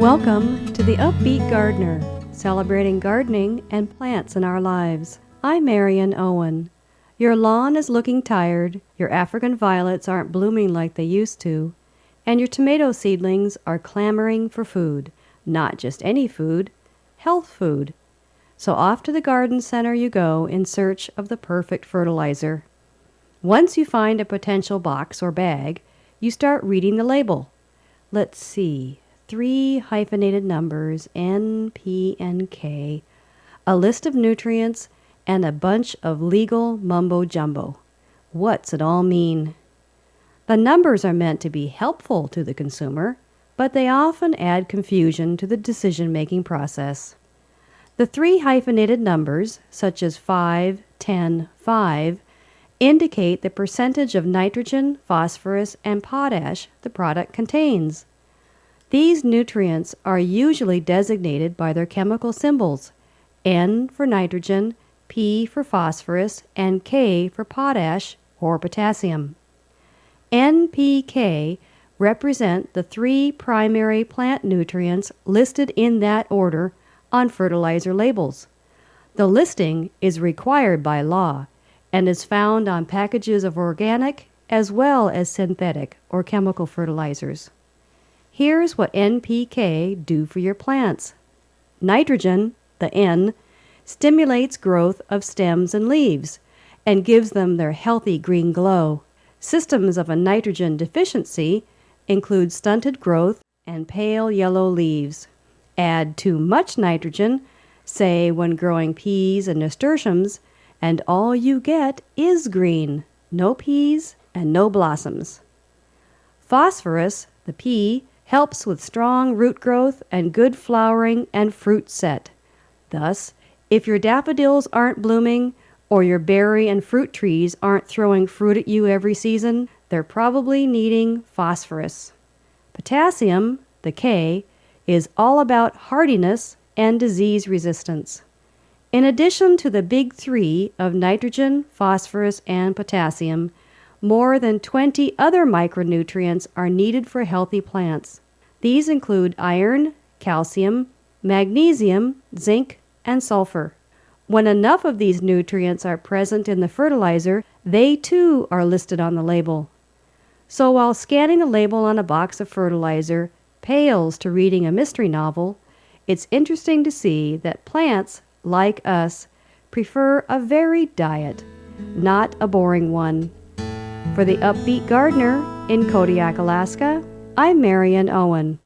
Welcome to the UpBeet Gardener, celebrating gardening and plants in our lives. I'm Marion Owen. Your lawn is looking tired, your African violets aren't blooming like they used to, and your tomato seedlings are clamoring for food. Not just any food, health food. So off to the garden center you go in search of the perfect fertilizer. Once you find a potential box or bag, you start reading the label. Let's see, 3 hyphenated numbers, N, P, and K, a list of nutrients, and a bunch of legal mumbo-jumbo. What's it all mean? The numbers are meant to be helpful to the consumer, but they often add confusion to the decision-making process. The 3 hyphenated numbers, such as 5, 10, 5, indicate the percentage of nitrogen, phosphorus, and potash the product contains. These nutrients are usually designated by their chemical symbols, N for nitrogen, P for phosphorus, and K for potash or potassium. NPK represent the 3 primary plant nutrients listed in that order on fertilizer labels. The listing is required by law and is found on packages of organic as well as synthetic or chemical fertilizers. Here's what NPK do for your plants. Nitrogen, the N, stimulates growth of stems and leaves and gives them their healthy green glow. Systems of a nitrogen deficiency include stunted growth and pale yellow leaves. Add too much nitrogen, say when growing peas and nasturtiums, and all you get is green, no peas and no blossoms. Phosphorus, the P, helps with strong root growth and good flowering and fruit set. Thus, if your daffodils aren't blooming or your berry and fruit trees aren't throwing fruit at you every season, they're probably needing phosphorus. Potassium, the K, is all about hardiness and disease resistance. In addition to the big 3 of nitrogen, phosphorus, and potassium, more than 20 other micronutrients are needed for healthy plants. These include iron, calcium, magnesium, zinc, and sulfur. When enough of these nutrients are present in the fertilizer, they too are listed on the label. So while scanning the label on a box of fertilizer pales to reading a mystery novel, it's interesting to see that plants, like us, prefer a varied diet, not a boring one. For the UpBeet Gardener in Kodiak, Alaska, I'm Marion Owen.